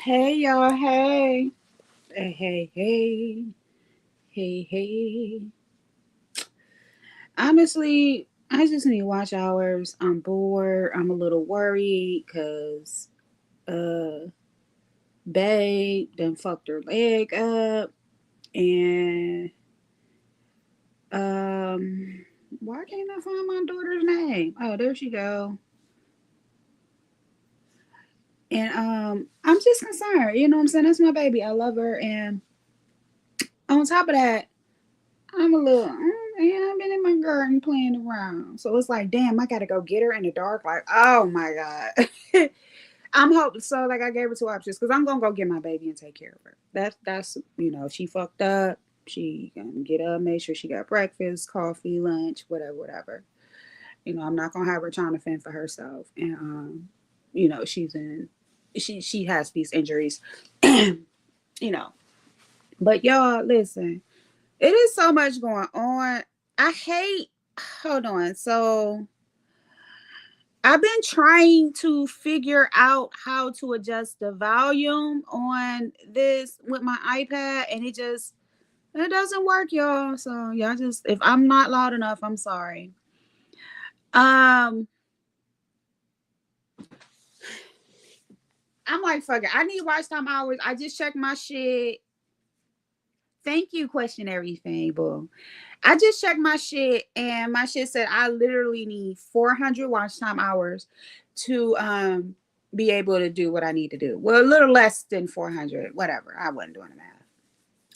Hey y'all, hey. Hey. Honestly, I just need watch hours. I'm bored. I'm a little worried because uh babe done fucked her leg up and why can't I find my daughter's name? Oh, there she go. And I'm just concerned, you know what I'm saying? That's my baby. I love her, and on top of that, I'm a little, yeah, I've been in my garden playing around. So it's like, damn, I gotta go get her in the dark. Like, oh my God. I'm hoping so. Like, I gave her two options because I'm gonna go get my baby and take care of her. That's she fucked up. She gonna get up, make sure she got breakfast, coffee, lunch, whatever. I'm not gonna have her trying to fend for herself. And she's in, she has these injuries, you know. But y'all, listen. It is so much going on. I hate, hold on. So I've been trying to figure out how to adjust the volume on this with my iPad, and it doesn't work, y'all. So y'all just, if I'm not loud enough, I'm sorry. Um, I'm like, fuck it. I need watch time hours. I just checked my shit. Thank you, question everything, boo. I just checked my shit and my shit said I literally need 400 watch time hours to be able to do what I need to do. Well, a little less than 400, whatever. I wasn't doing the math.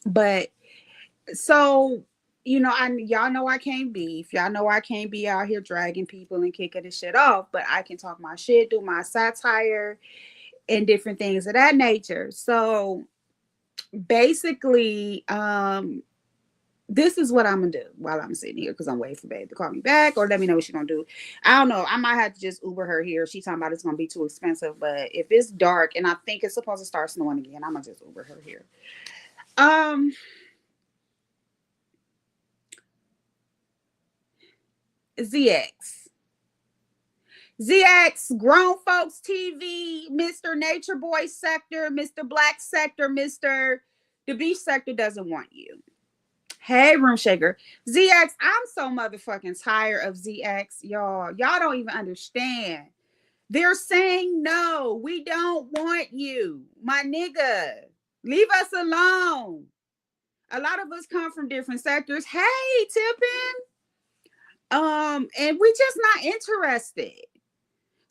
But so, y'all know I can't beef. Y'all know I can't be out here dragging people and kicking the shit off, but I can talk my shit, do my satire and different things of that nature. So basically, this is what I'm gonna do while I'm sitting here because I'm waiting for babe to call me back or let me know what she's gonna do. I don't know. I might have to just Uber her here. She's talking about it's gonna be too expensive, but if it's dark and I think it's supposed to start snowing again, I'm gonna just Uber her here. Um, ZX. ZX, Grown Folks TV, Mr. Nature Boy Sector, Mr. Black Sector, Mr. The Beach Sector doesn't want you. Hey, Room Shaker. ZX, I'm so motherfucking tired of ZX, y'all. Y'all don't even understand. They're saying no, we don't want you. My nigga, leave us alone. A lot of us come from different sectors. Hey, Tippin. And we just not interested.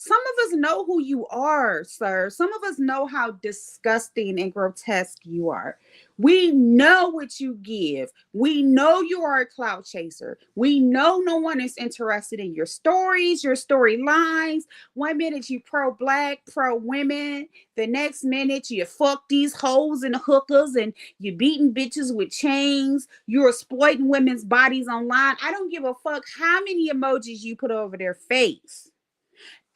Some of us know who you are, sir. Some of us know how disgusting and grotesque you are. We know what you give. We know you are a clout chaser. We know no one is interested in your stories, your storylines. One minute you pro black, pro women. The next minute you fuck these hoes and hookers and you beating bitches with chains. You're exploiting women's bodies online. I don't give a fuck how many emojis you put over their face.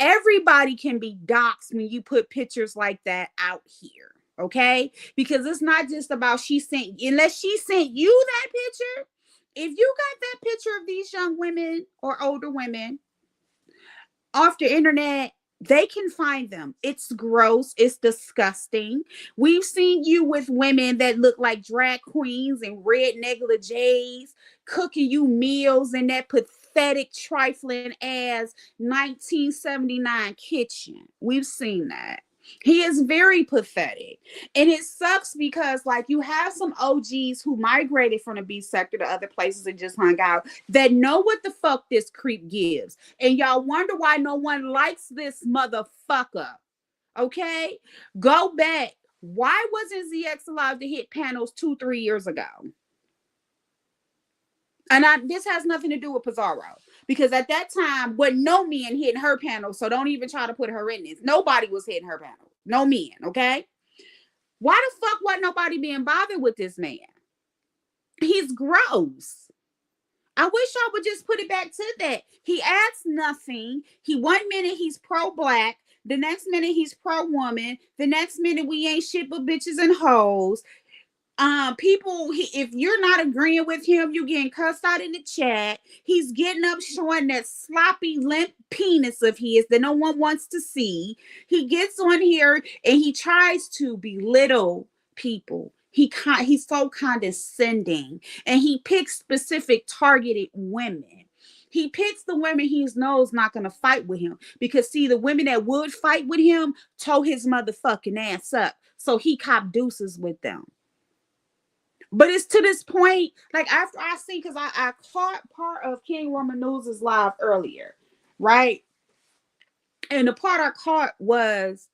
Everybody can be doxxed when you put pictures like that out here, okay? Because it's not just about unless she sent you that picture. If you got that picture of these young women or older women off the internet, they can find them. It's gross. It's disgusting. We've seen you with women that look like drag queens and red negligees cooking you meals in that pathetic, trifling ass 1979 kitchen. We've seen that. He is very pathetic. And it sucks because, like, you have some OGs who migrated from the B sector to other places and just hung out that know what the fuck this creep gives. And y'all wonder why no one likes this motherfucker. Okay? Go back. Why wasn't ZX allowed to hit panels 2-3 years ago? And this has nothing to do with Pizarro. Because at that time, wasn't no men hitting her panel, so don't even try to put her in this. Nobody was hitting her panel. No men, okay? Why the fuck wasn't nobody being bothered with this man? He's gross. I wish y'all would just put it back to that. He adds nothing. One minute he's pro-black. The next minute he's pro-woman. The next minute we ain't shit but bitches and hoes. People, if you're not agreeing with him, you getting cussed out in the chat. He's getting up showing that sloppy limp penis of his that no one wants to see. He gets on here and he tries to belittle people. He's so condescending, and he picks specific targeted women. He picks the women he knows not going to fight with him, because see, the women that would fight with him tore his motherfucking ass up, so he cop deuces with them. But it's to this point, like after I seen, because I caught part of King Roman News's live earlier, right? And the part I caught was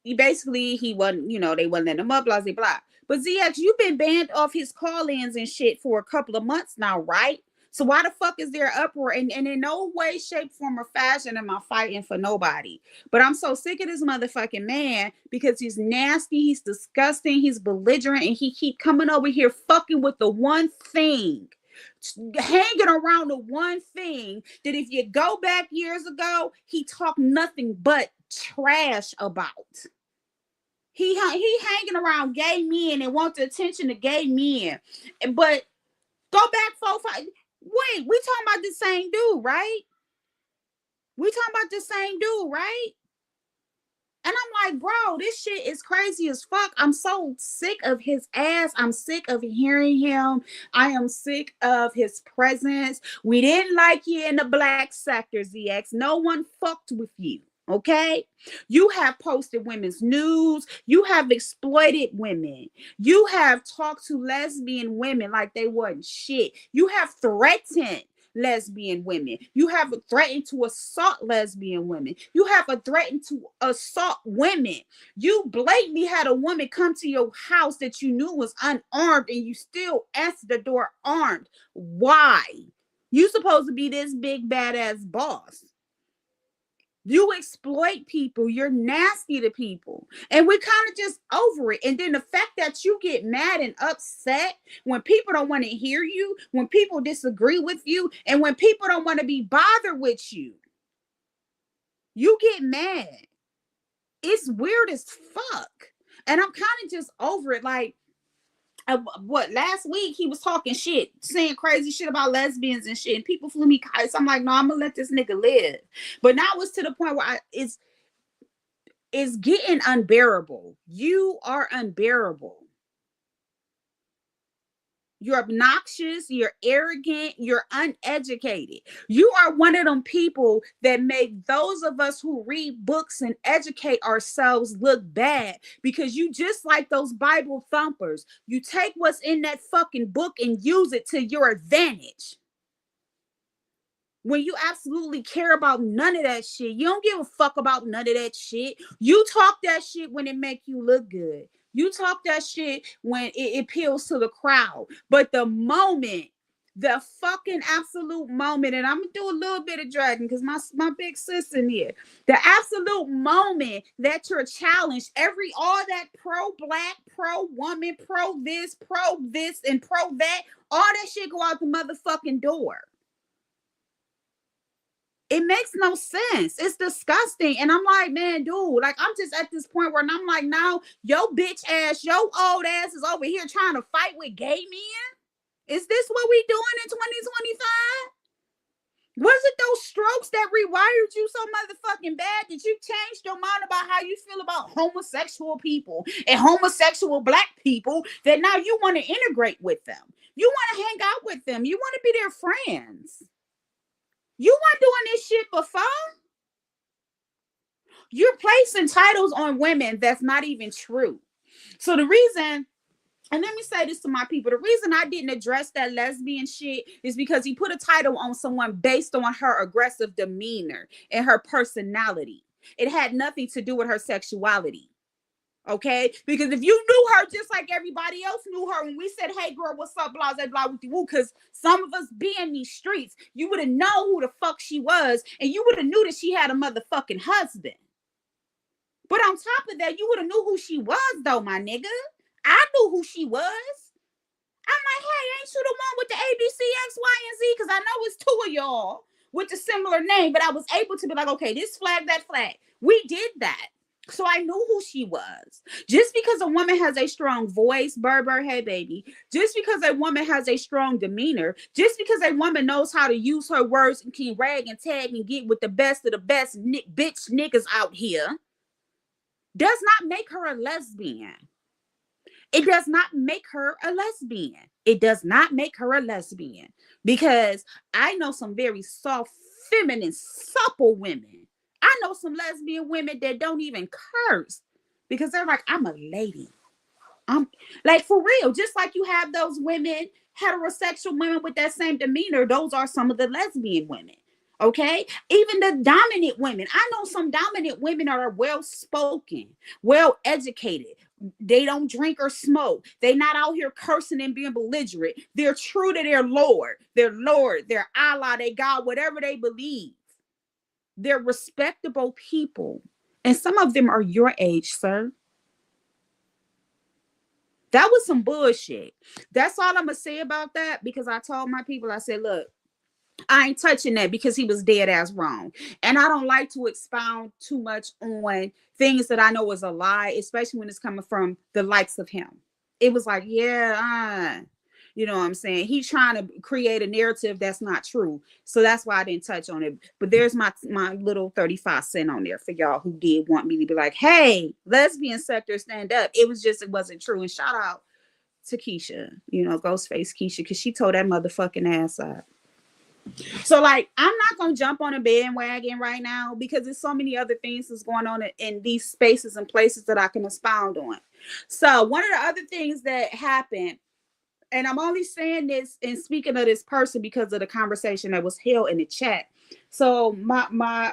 he wasn't, they wasn't letting him up, blah, blah, blah. But ZX, you've been banned off his call-ins and shit for a couple of months now, right? So why the fuck is there uproar? And in no way, shape, form, or fashion am I fighting for nobody. But I'm so sick of this motherfucking man, because he's nasty, he's disgusting, he's belligerent, and he keep coming over here fucking with the one thing, hanging around the one thing that if you go back years ago, he talked nothing but trash about. He hanging around gay men and wants the attention of gay men. But go back 4-5. Wait, we talking about the same dude, right? We talking about the same dude, right? And I'm like, bro, this shit is crazy as fuck. I'm so sick of his ass. I'm sick of hearing him. I am sick of his presence. We didn't like you in the black sector, ZX. No one fucked with you. Okay, you have posted women's news. You have exploited women. You have talked to lesbian women like they wasn't shit. You have threatened lesbian women. You have threatened to assault lesbian women. You have threatened to assault women. You blatantly had a woman come to your house that you knew was unarmed, and you still answered the door armed. Why? You supposed to be this big badass boss. You exploit people. You're nasty to people. And we're kind of just over it. And then the fact that you get mad and upset when people don't want to hear you, when people disagree with you, and when people don't want to be bothered with you, you get mad. It's weird as fuck. And I'm kind of just over it. Like, last week he was talking shit, saying crazy shit about lesbians and shit, and people flew me kites. I'm like, no, I'm gonna let this nigga live. But now it's to the point where it's getting unbearable. You are unbearable. You're obnoxious, you're arrogant, you're uneducated. You are one of them people that make those of us who read books and educate ourselves look bad, because you just like those Bible thumpers. You take what's in that fucking book and use it to your advantage, when you absolutely care about none of that shit. You don't give a fuck about none of that shit. You talk that shit when it make you look good. You talk that shit when it appeals to the crowd. But the moment, the fucking absolute moment, and I'm gonna do a little bit of dragging because my big sis in here, the absolute moment that you're challenged, all that pro-black, pro-woman, pro-this, and pro-that, all that shit go out the motherfucking door. It makes no sense. It's disgusting. And I'm like, man, dude, like, I'm just at this point where I'm like, now your bitch ass, your old ass is over here trying to fight with gay men. Is this what we doing in 2025? Was it those strokes that rewired you so motherfucking bad that you changed your mind about how you feel about homosexual people and homosexual black people, that now you want to integrate with them? You want to hang out with them. You want to be their friends. You weren't doing this shit before. You're placing titles on women that's not even true. So the reason, and let me say this to my people, the reason I didn't address that lesbian shit is because he put a title on someone based on her aggressive demeanor and her personality. It had nothing to do with her sexuality. Okay, because if you knew her just like everybody else knew her, when we said, hey girl, what's up, blah blah blah with you, because some of us be in these streets, you would have known who the fuck she was, and you would have knew that she had a motherfucking husband. But on top of that, you would have knew who she was, though, my nigga. I knew who she was. I'm like, hey, ain't you the one with the ABC, X, Y, and Z? Because I know it's two of y'all with a similar name, but I was able to be like, okay, this flag, that flag. We did that. So I knew who she was. Just because a woman has a strong voice, Berber, hey baby, just because a woman has a strong demeanor, just because a woman knows how to use her words and can rag and tag and get with the best of the best bitch niggas out here, does not make her a lesbian. It does not make her a lesbian. It does not make her a lesbian. Because I know some very soft, feminine, supple women. I know some lesbian women that don't even curse because they're like, I'm a lady. I'm like, for real, just like you have those women, heterosexual women with that same demeanor, those are some of the lesbian women. Okay, even the dominant women. I know some dominant women are well spoken, well educated. They don't drink or smoke. They not out here cursing and being belligerent. They're true to their Lord, their Allah, their God, whatever they believe. They're respectable people. And some of them are your age, sir. That was some bullshit. That's all I'm going to say about that, because I told my people, I said, look, I ain't touching that because he was dead ass wrong. And I don't like to expound too much on things that I know is a lie, especially when it's coming from the likes of him. It was like, yeah, you know what I'm saying? He's trying to create a narrative that's not true. So that's why I didn't touch on it. But there's my little 35 cents on there for y'all who did want me to be like, hey, lesbian sector, stand up. It wasn't true. And shout out to Keisha, Ghostface Keisha, because she told that motherfucking ass up. So, like, I'm not going to jump on a bandwagon right now because there's so many other things that's going on in these spaces and places that I can expound on. So, one of the other things that happened, and I'm only saying this and speaking of this person because of the conversation that was held in the chat. So, my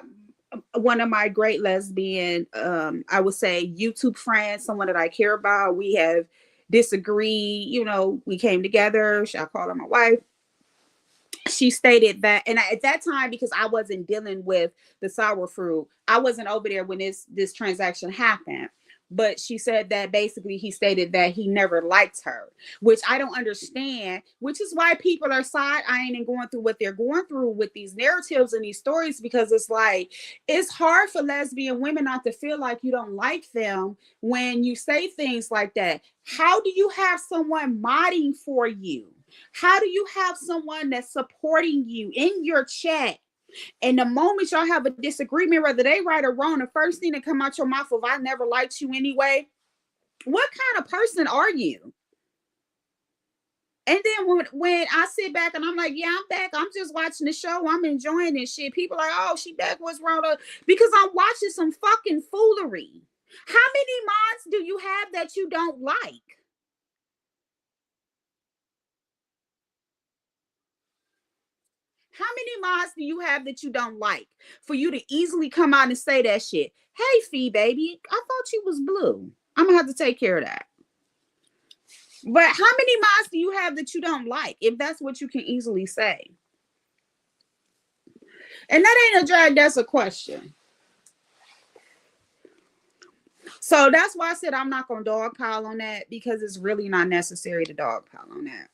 one of my great lesbian, I would say YouTube friends, someone that I care about, we have disagreed, we came together. I call her my wife. She stated that, and at that time, because I wasn't dealing with the sour fruit, I wasn't over there when this transaction happened. But she said that basically he stated that he never liked her, which I don't understand, which is why people are side-eyeing and going through what they're going through with these narratives and these stories, because it's like, it's hard for lesbian women not to feel like you don't like them when you say things like that. How do you have someone modding for you? How do you have someone that's supporting you in your chat? And the moment y'all have a disagreement, whether they right or wrong, the first thing that come out your mouth of, I never liked you anyway. What kind of person are you? And then when I sit back and I'm like, yeah, I'm back. I'm just watching the show. I'm enjoying this shit. People are like, oh, she back. What's wrong? Because I'm watching some fucking foolery. How many mods do you have that you don't like? How many mods do you have that you don't like for you to easily come out and say that shit? Hey, Fee, baby, I thought you was blue. I'm going to have to take care of that. But how many mods do you have that you don't like, if that's what you can easily say? And that ain't a drag, that's a question. So that's why I said I'm not going to dogpile on that, because it's really not necessary to dogpile on that.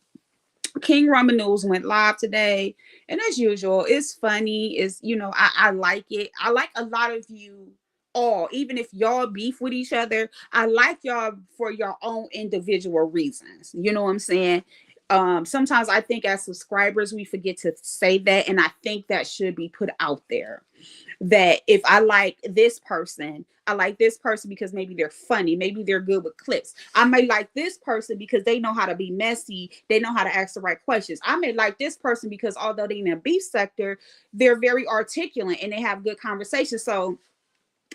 King Ramen News went live today, and as usual, it's funny. It's, I like it. I like a lot of you all, even if y'all beef with each other, I like y'all for your own individual reasons. You know what I'm saying? Sometimes I think as subscribers, we forget to say that, and I think that should be put out there. That if I like this person, I like this person because maybe they're funny, maybe they're good with clips. I may like this person because they know how to be messy, they know how to ask the right questions. I may like this person because although they're in a beef sector, they're very articulate and they have good conversations. So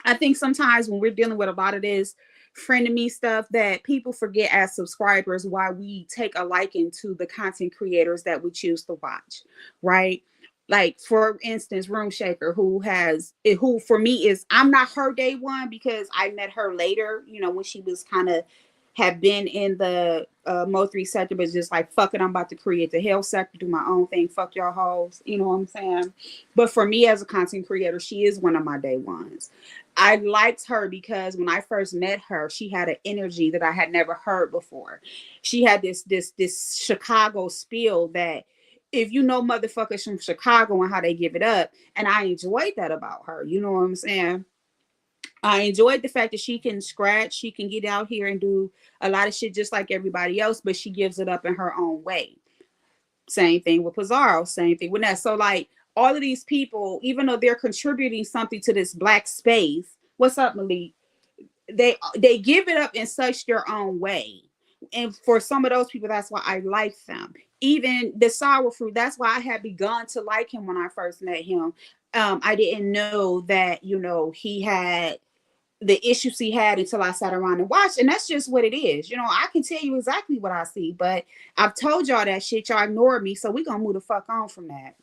I think sometimes when we're dealing with a lot of this frenemy stuff, that people forget as subscribers why we take a liking to the content creators that we choose to watch, right? Like, for instance, Room Shaker, who for me is, I'm not her day one because I met her later, when she was kind of had been in the Mo3 sector, but just like, fuck it, I'm about to create the hell sector, do my own thing, fuck y'all hoes, you know what I'm saying? But for me as a content creator, she is one of my day ones. I liked her because when I first met her, she had an energy that I had never heard before. She had this Chicago spiel that, if you know motherfuckers from Chicago and how they give it up, and I enjoyed that about her. You know what I'm saying? I enjoyed the fact that she can scratch, she can get out here and do a lot of shit just like everybody else, but she gives it up in her own way. Same thing with Pizarro, same thing with that. So like all of these people, even though they're contributing something to this black space, what's up, Malik? They give it up in such their own way. And for some of those people, that's why I like them. Even the sour fruit, that's why I had begun to like him when I first met him. I didn't know that, he had the issues he had until I sat around and watched. And that's just what it is. I can tell you exactly what I see, but I've told y'all that shit. Y'all ignored me. So we're going to move the fuck on from that.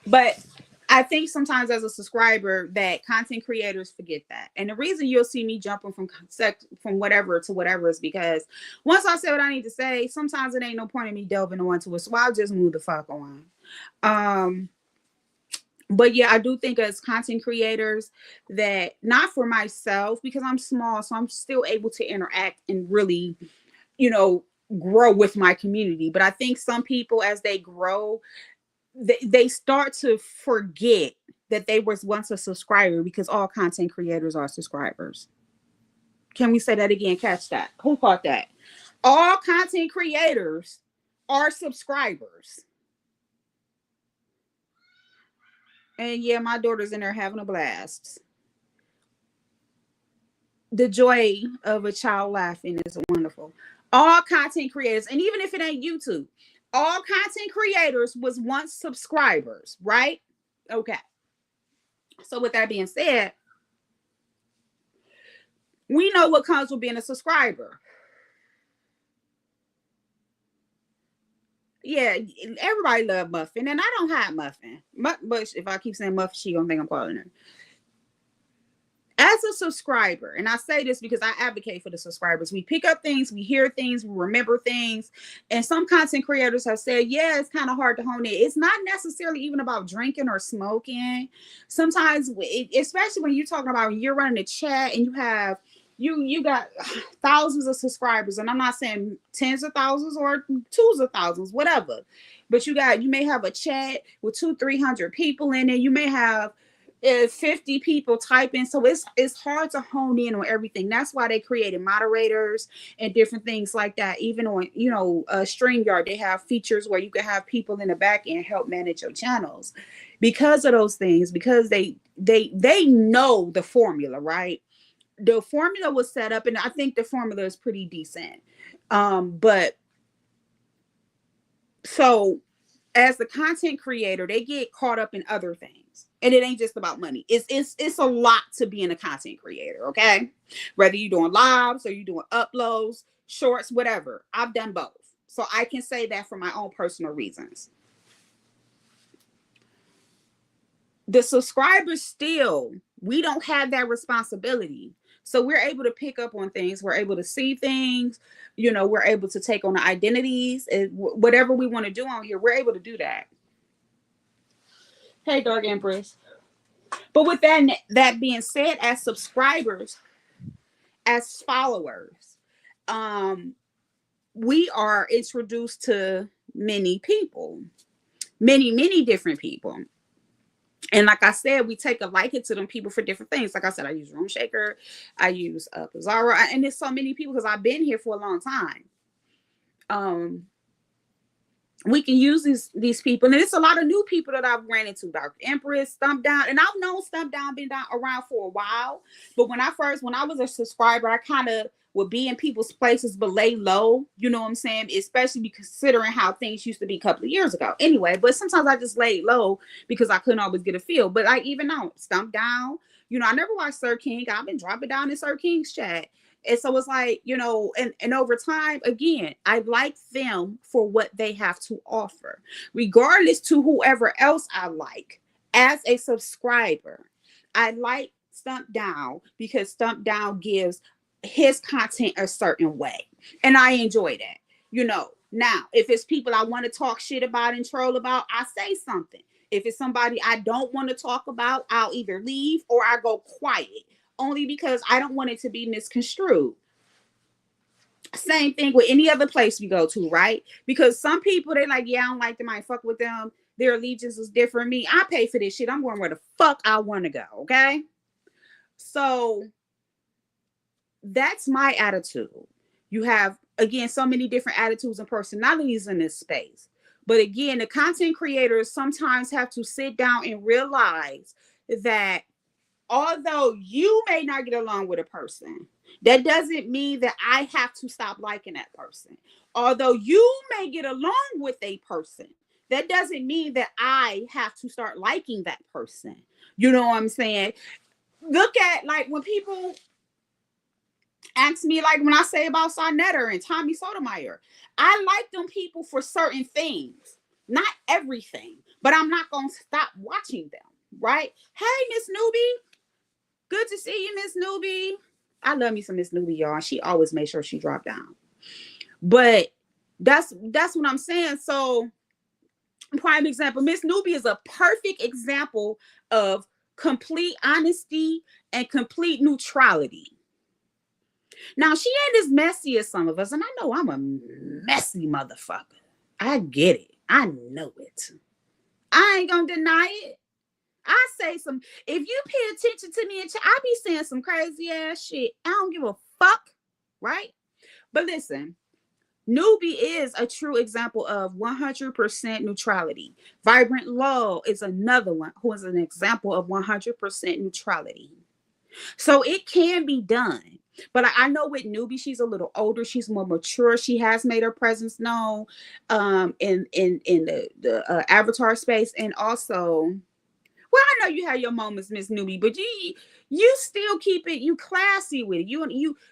But I think sometimes as a subscriber that content creators forget that. And the reason you'll see me jumping from whatever to whatever is because once I say what I need to say, sometimes it ain't no point in me delving into it. So I'll just move the fuck on. But yeah, I do think as content creators that not for myself because I'm small, so I'm still able to interact and really, grow with my community. But I think some people as they grow, they start to forget that they was once a subscriber because all content creators are subscribers. Can we say that again? Catch that. Who caught that? All content creators are subscribers. And yeah, my daughter's in there having a blast. The joy of a child laughing is wonderful. All content creators, and even if it ain't YouTube, all content creators was once subscribers, right? Okay. So with that being said, we know what comes with being a subscriber. Yeah, everybody love Muffin, and I don't hide Muffin. But if I keep saying Muffin, she gonna think I'm calling her. As a subscriber, and I say this because I advocate for the subscribers, we pick up things, we hear things, we remember things. And some content creators have said, yeah, it's kind of hard to hone it. It's not necessarily even about drinking or smoking. Sometimes, especially when you're talking about you're running a chat and you got thousands of subscribers, and I'm not saying tens of thousands or twos of thousands, whatever. But you may have a chat with 200-300 people in it. You may have 50 people typing, so it's hard to hone in on everything. That's why they created moderators and different things like that. Even on StreamYard, they have features where you can have people in the back end help manage your channels because of those things, because they know the formula, right? The formula was set up, and I think the formula is pretty decent. But so as the content creator, they get caught up in other things. And it ain't just about money. It's a lot to being a content creator, okay? Whether you're doing lives or you're doing uploads, shorts, whatever. I've done both. So I can say that for my own personal reasons. The subscribers still, we don't have that responsibility. So we're able to pick up on things. We're able to see things. We're able to take on the identities and whatever we want to do on here. We're able to do that. Hey, Dark Empress. But with that being said, as subscribers, as followers, we are introduced to many people, many different people. And like I said, we take a liking to them people for different things. Like I said, I use Room Shaker, I use Pizarro, and there's so many people because I've been here for a long time. We can use these people, and it's a lot of new people that I've ran into. Dark Empress, Stump Down, and I've known Stump Down been around for a while. But when I was a subscriber, I kind of would be in people's places but lay low. You know what I'm saying? Especially considering how things used to be a couple of years ago. Anyway, but sometimes I just laid low because I couldn't always get a feel. But I even know Stump Down. I never watched Sir King. I've been dropping down in Sir King's chat. And so it's like, and over time, again, I like them for what they have to offer, regardless to whoever else I like. As a subscriber, I like Stump Down because Stump Down gives his content a certain way. And I enjoy that. Now, if it's people I want to talk shit about and troll about, I say something. If it's somebody I don't want to talk about, I'll either leave or I go quiet. Only because I don't want it to be misconstrued. Same thing with any other place we go to, right? Because some people, they're like, yeah, I don't like them. I ain't fuck with them. Their allegiance is different. Me, I pay for this shit. I'm going where the fuck I want to go, okay? So that's my attitude. You have, again, so many different attitudes and personalities in this space. But again, the content creators sometimes have to sit down and realize that although you may not get along with a person, that doesn't mean that I have to stop liking that person. Although you may get along with a person, that doesn't mean that I have to start liking that person. You know what I'm saying? Look at, like, when people ask me, like when I say about Sonetta and Tommy Sotomayor, I like them people for certain things, not everything, but I'm not going to stop watching them, right? Hey, Miss Newbie. Good to see you, Miss Newbie. I love me some Miss Newbie, y'all. She always makes sure she drop down. But that's what I'm saying. So, prime example, Miss Newbie is a perfect example of complete honesty and complete neutrality. Now, she ain't as messy as some of us, and I know I'm a messy motherfucker. I get it. I know it. I ain't gonna deny it. I say some, if you pay attention to me, I be saying some crazy ass shit. I don't give a fuck, right? But listen, Newbie is a true example of 100% neutrality. Vibrant Law is another one who is an example of 100% neutrality. So it can be done. But I know with Newbie, she's a little older. She's more mature. She has made her presence known in the avatar space, and also, well, I know you have your moments, Miss Newbie, but you still keep it, you classy with it.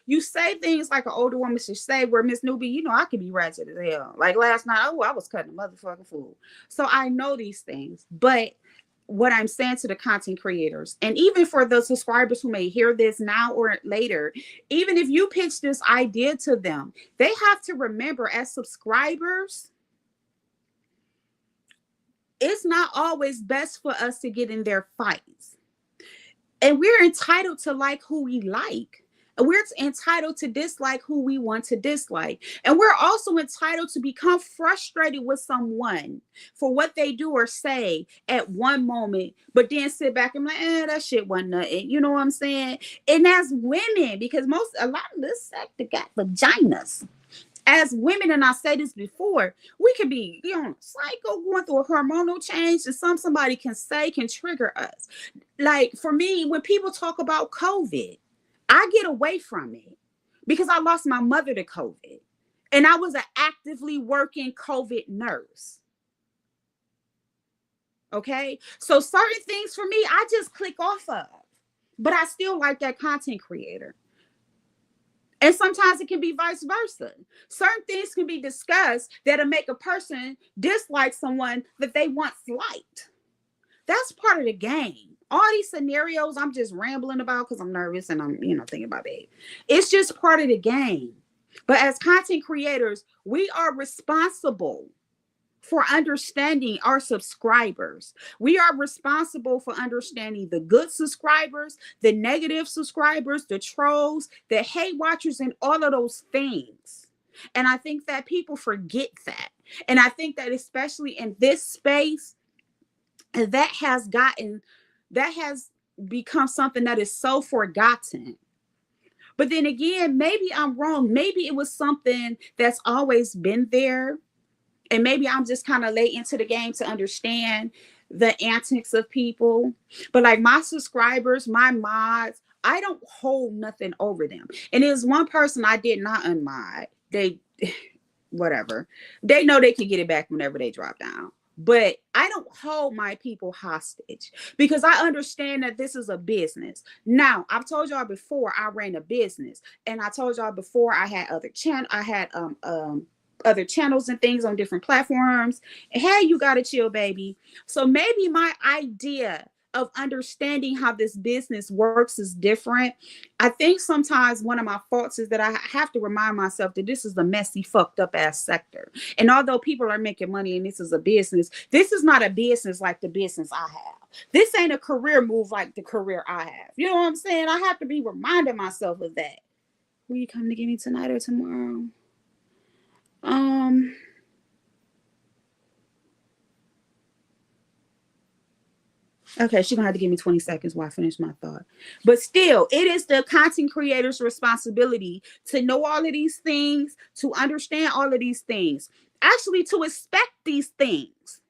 You say things like an older woman should say, where Miss Newbie, I could be ratchet as hell. Like last night, I was cutting a motherfucking fool. So I know these things, but what I'm saying to the content creators, and even for the subscribers who may hear this now or later, even if you pitch this idea to them, they have to remember, as subscribers, it's not always best for us to get in their fights. And we're entitled to like who we like. And we're entitled to dislike who we want to dislike. And we're also entitled to become frustrated with someone for what they do or say at one moment, but then sit back and be like, that shit wasn't nothing. You know what I'm saying? And as women, because a lot of this sector got vaginas. As women, and I said this before, we can be, psycho, going through a hormonal change, and somebody can trigger us. Like for me, when people talk about COVID, I get away from it because I lost my mother to COVID, and I was an actively working COVID nurse. Okay, so certain things for me, I just click off of, but I still like that content creator. And sometimes it can be vice versa. Certain things can be discussed that'll make a person dislike someone that they once liked. That's part of the game. All these scenarios I'm just rambling about because I'm nervous and I'm, thinking about it. It's just part of the game. But as content creators, we are responsible for understanding our subscribers. We are responsible for understanding the good subscribers, the negative subscribers, the trolls, the hate watchers, and all of those things. And I think that people forget that. And I think that especially in this space, that has become something that is so forgotten. But then again, maybe I'm wrong. Maybe it was something that's always been there. And maybe I'm just kind of late into the game to understand the antics of people. But like my subscribers, my mods, I don't hold nothing over them. And there's one person I did not unmod. They, whatever. They know they can get it back whenever they drop down. But I don't hold my people hostage because I understand that this is a business. Now, I've told y'all before I ran a business, and I told y'all before I had other channels and things on different platforms. Hey, you gotta chill, baby. So maybe my idea of understanding how this business works is different. I think sometimes one of my faults is that I have to remind myself that this is a messy, fucked up ass sector. And although people are making money and this is a business, this is not a business like the business I have. This ain't a career move like the career I have. You know what I'm saying? I have to be reminding myself of that. Will you come to get me tonight or tomorrow? Okay, she's gonna have to give me 20 seconds while I finish my thought. But still, it is the content creator's responsibility to know all of these things, to understand all of these things, actually to expect these things.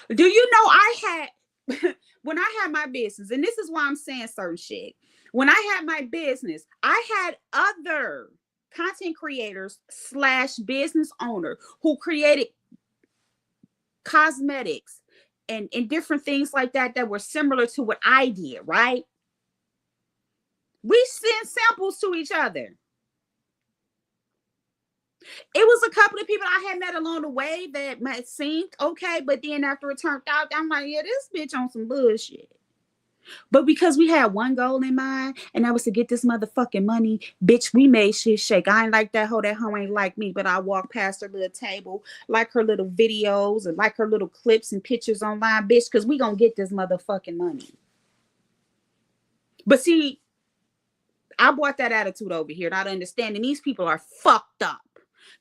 Do you know I had when I had my business, and this is why I'm saying certain shit. When I had my business, I had other content creators slash business owner who created cosmetics and different things like that that were similar to what I did, right? We sent samples to each other. It was a couple of people I had met along the way that might seem okay, but then after it turned out, I'm like, yeah, this bitch on some bullshit. But because we had one goal in mind, and that was to get this motherfucking money, bitch, we made shit shake. I ain't like that hoe. That hoe ain't like me. But I walked past her little table, like her little videos and like her little clips and pictures online, bitch, because we gonna get this motherfucking money. But see, I brought that attitude over here, not understanding these people are fucked up.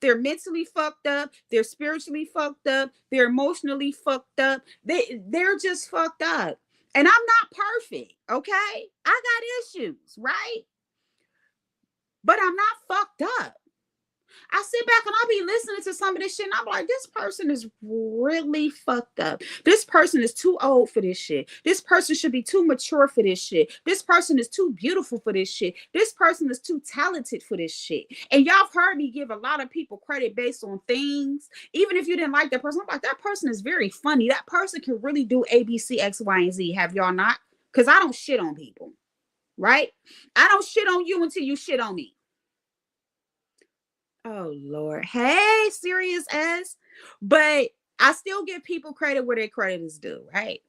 They're mentally fucked up. They're spiritually fucked up. They're emotionally fucked up. They're just fucked up. And I'm not perfect, okay? I got issues, right? But I'm not fucked up. I sit back and I'll be listening to some of this shit and I'm like, this person is really fucked up. This person is too old for this shit. This person should be too mature for this shit. This person is too beautiful for this shit. This person is too talented for this shit. And y'all have heard me give a lot of people credit based on things. Even if you didn't like that person, I'm like, that person is very funny. That person can really do A, B, C, X, Y, and Z. Have y'all not? Because I don't shit on people, right? I don't shit on you until you shit on me. Oh Lord. Hey, Serious S. But I still give people credit where their credit is due, right?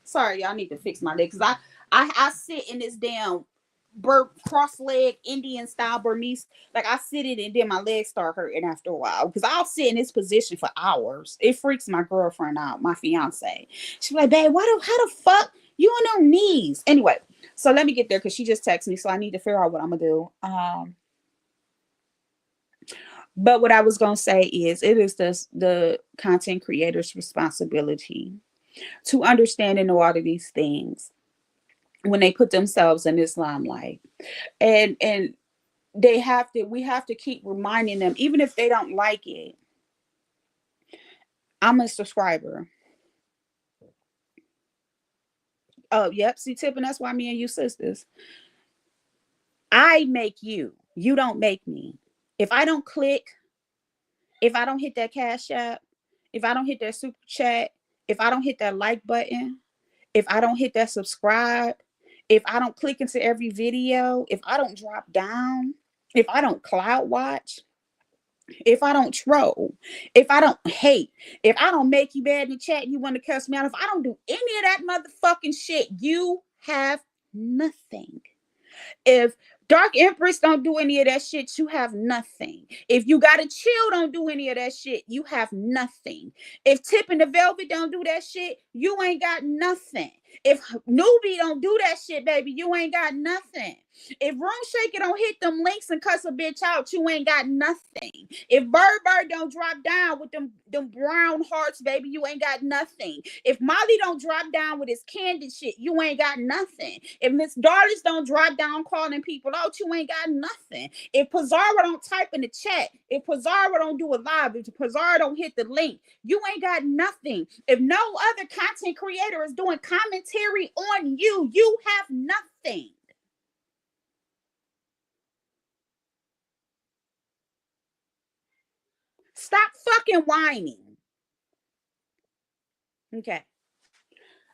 Sorry, y'all need to fix my leg because I sit in this damn cross leg Indian style Burmese. Like I sit in it and then my legs start hurting after a while because I'll sit in this position for hours. It freaks my girlfriend out, my fiance. She's like, babe, how the fuck you on your knees? Anyway, so let me get there because she just texted me, so I need to figure out what I'm gonna do. But what I was going to say is it is the content creator's responsibility to understand and know all of these things when they put themselves in this limelight. And we have to keep reminding them, even if they don't like it. I'm a subscriber. Oh, yep. See, Tip, and that's why me and you sisters. I make you. You don't make me. If I don't click, if I don't hit that Cash App, if I don't hit that super chat, if I don't hit that like button, if I don't hit that subscribe, if I don't click into every video, if I don't drop down, if I don't cloud watch, if I don't troll, if I don't hate, if I don't make you bad in the chat and you want to cuss me out, if I don't do any of that motherfucking shit, you have nothing. If Dark Empress don't do any of that shit, you have nothing. If you gotta chill, don't do any of that shit, you have nothing. If Tip and the Velvet don't do that shit, you ain't got nothing. If Newbie don't do that shit, baby, you ain't got nothing. If Room Shaker don't hit them links and cuss a bitch out, you ain't got nothing. If Bird don't drop down with them brown hearts, baby, you ain't got nothing. If Molly don't drop down with his candid shit, you ain't got nothing. If Miss Darlis don't drop down calling people out, you ain't got nothing. If Pizarro don't type in the chat, if Pizarro don't do a live, if Pizarro don't hit the link, you ain't got nothing. If no other content creator is doing commentary on you, you have nothing. Stop fucking whining. Okay.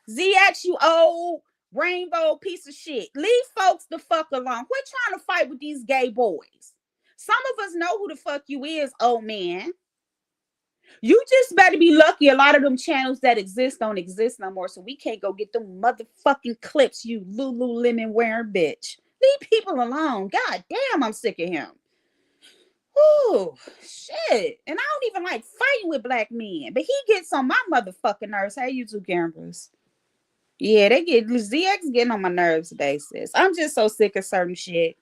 ZX, you old rainbow piece of shit. Leave folks the fuck alone. Quit trying to fight with these gay boys. Some of us know who the fuck you is, old man. You just better be lucky a lot of them channels that exist don't exist no more, so we can't go get them motherfucking clips, you Lululemon wearing bitch. Leave people alone. God damn, I'm sick of him. Oh, shit. And I don't even like fighting with black men, but he gets on my motherfucking nerves. Hey, you two cameras. Yeah, they get ZX getting on my nerves today, sis. I'm just so sick of certain shit.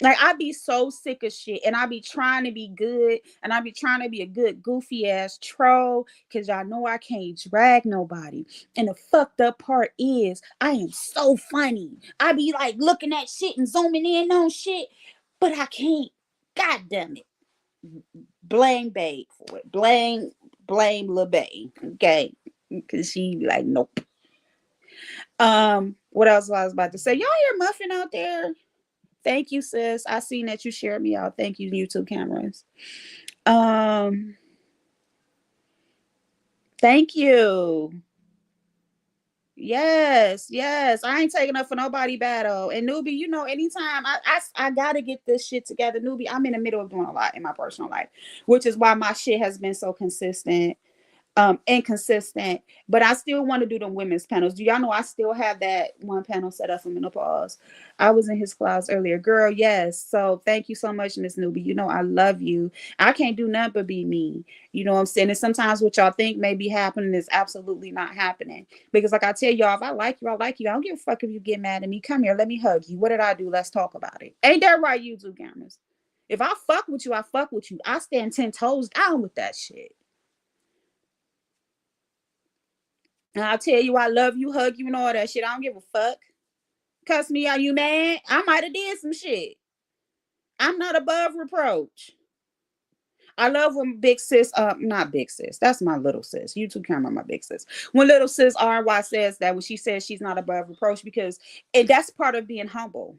Like I be so sick of shit, and I be trying to be good, and I be trying to be a good goofy ass troll, cause y'all know I can't drag nobody. And the fucked up part is, I am so funny. I be like looking at shit and zooming in on shit, but I can't. God damn it. Blame Babe for it. Blame Lil Babe. Okay, cause she be like nope. What else was I was about to say? Y'all hear Muffin out there? Thank you, sis. I seen that you shared me out. Thank you, YouTube cameras. Um, thank you. Yes, yes. I ain't taking up for nobody battle. And Newbie, you know, anytime I gotta get this shit together. Newbie, I'm in the middle of doing a lot in my personal life, which is why my shit has been so consistent, inconsistent, but I still want to do the women's panels. Do y'all know I still have that one panel set up for menopause? I was in his class earlier, girl. Yes. So thank you so much, Miss Newbie. You know I love you. I can't do nothing but be me. You know what I'm saying? And sometimes what y'all think may be happening is absolutely not happening. Because like I tell y'all, if I like you, I like you. I don't give a fuck if you get mad at me. Come here, let me hug you. What did I do? Let's talk about it. Ain't that right, YouTube cameras? If I fuck with you, I fuck with you. I stand 10 toes down with that shit. And I'll tell you I love you, hug you, and all that shit. I don't give a fuck. Cuss me out, you mad? I might have did some shit. I'm not above reproach. I love when big sis, not big sis, that's my little sis. You two camera, my big sis. When little sis RY says that, when she says she's not above reproach, because that's part of being humble.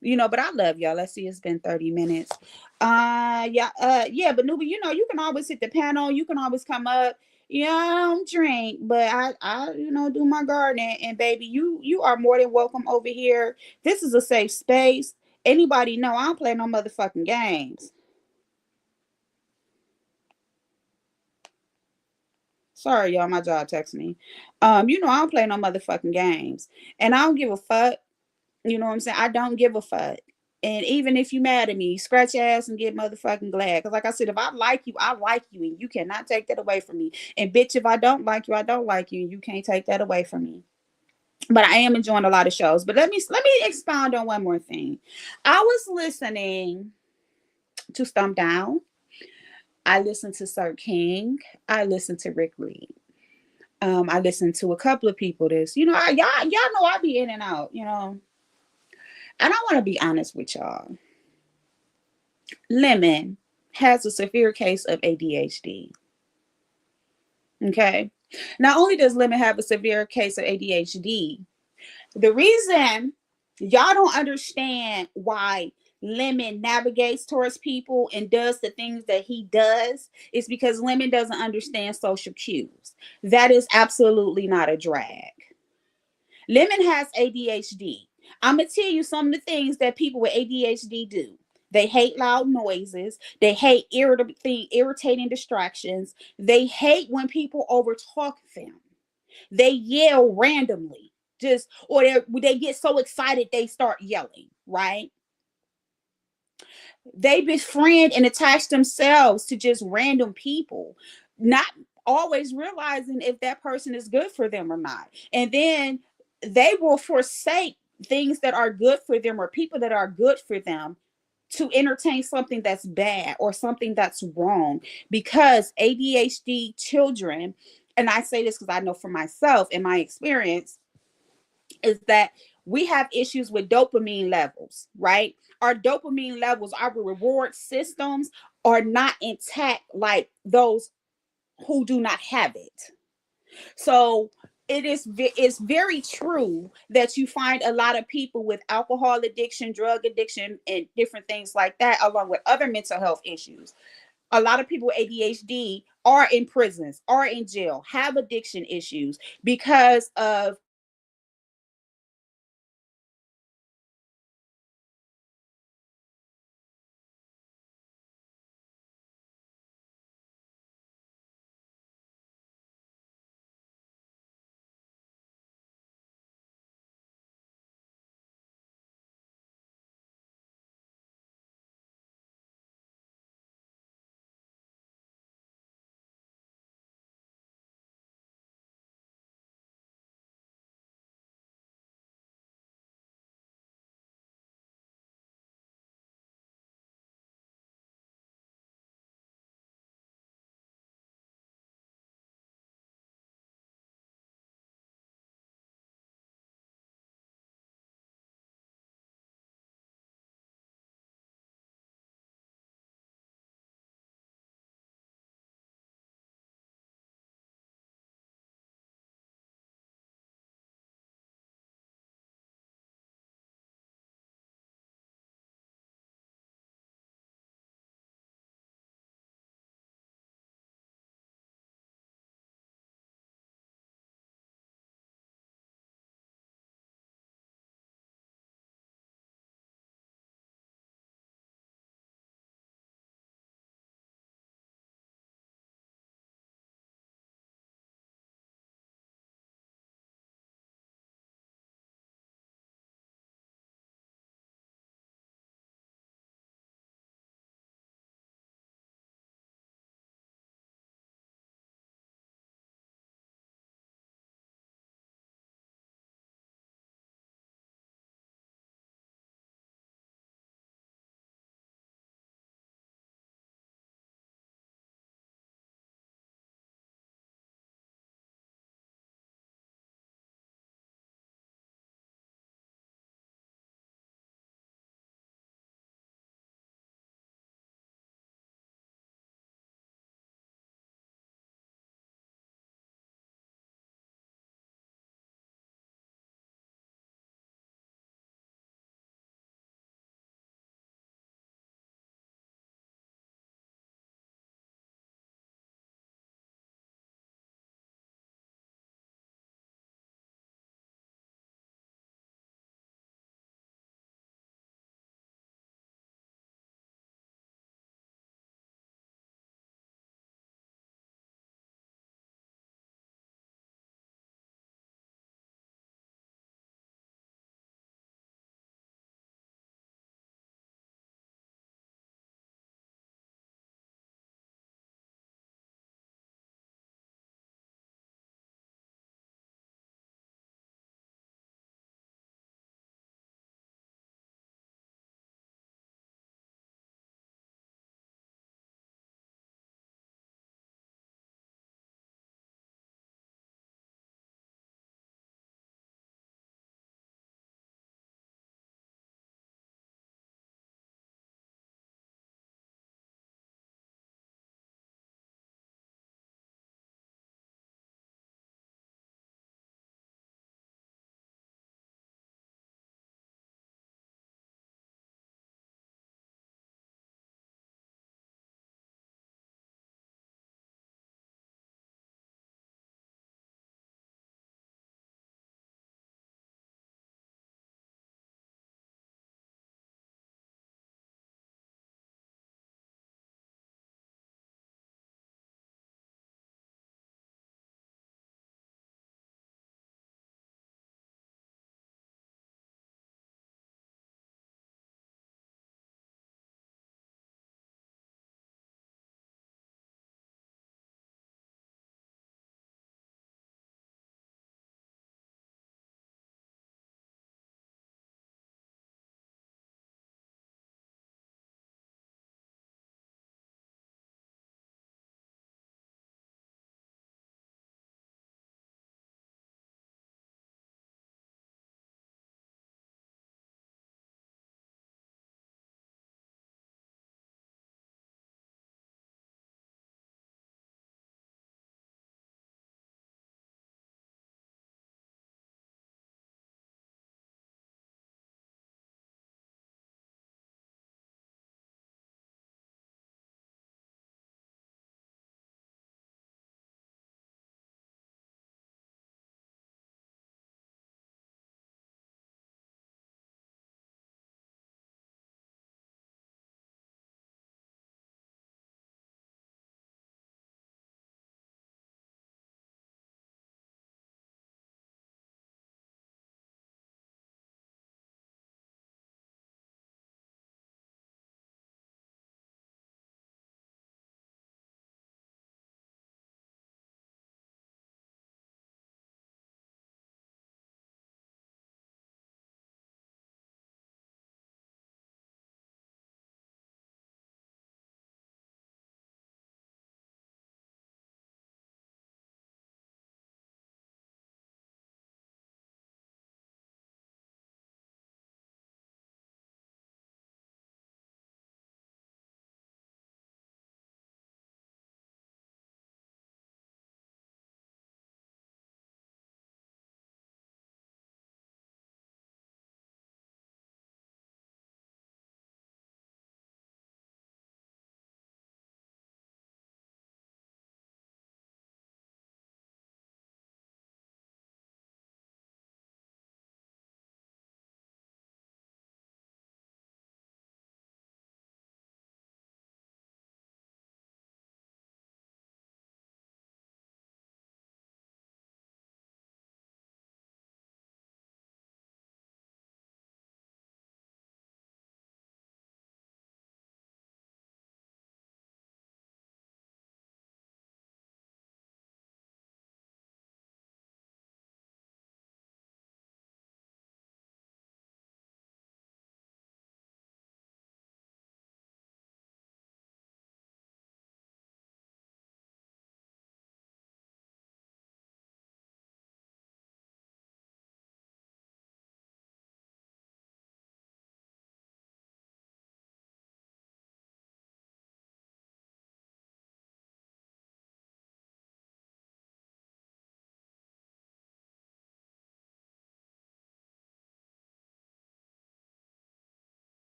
You know, but I love y'all. Let's see, it's been 30 minutes. Yeah, but Newbie, you know, you can always hit the panel, you can always come up. Yeah, I don't drink, but I do my gardening. And baby, you are more than welcome over here. This is a safe space. Anybody know I don't play no motherfucking games. Sorry, y'all, my job texted me. You know I don't play no motherfucking games. And I don't give a fuck. You know what I'm saying? I don't give a fuck. And even if you mad at me, scratch your ass and get motherfucking glad. Because like I said, if I like you, I like you. And you cannot take that away from me. And bitch, if I don't like you, I don't like you. And you can't take that away from me. But I am enjoying a lot of shows. But let me expound on one more thing. I was listening to Stump Down. I listened to Sir King. I listened to Rick Reed. I listened to a couple of people this. You know, y'all know I be in and out, you know. And I want to be honest with y'all. Lemon has a severe case of ADHD. Okay. Not only does Lemon have a severe case of ADHD, the reason y'all don't understand why Lemon navigates towards people and does the things that he does is because Lemon doesn't understand social cues. That is absolutely not a drag. Lemon has ADHD. I'm going to tell you some of the things that people with ADHD do. They hate loud noises. They hate irritating distractions. They hate when people overtalk them. They yell randomly, or they get so excited they start yelling, right? They befriend and attach themselves to just random people, not always realizing if that person is good for them or not. And then they will forsake things that are good for them or people that are good for them to entertain something that's bad or something that's wrong, because ADHD children, and I say this because I know for myself in my experience, is that we have issues with dopamine levels, right? Our dopamine levels, our reward systems are not intact like those who do not have it. So it's very true that you find a lot of people with alcohol addiction, drug addiction, and different things like that, along with other mental health issues. A lot of people with ADHD are in prisons, are in jail, have addiction issues because of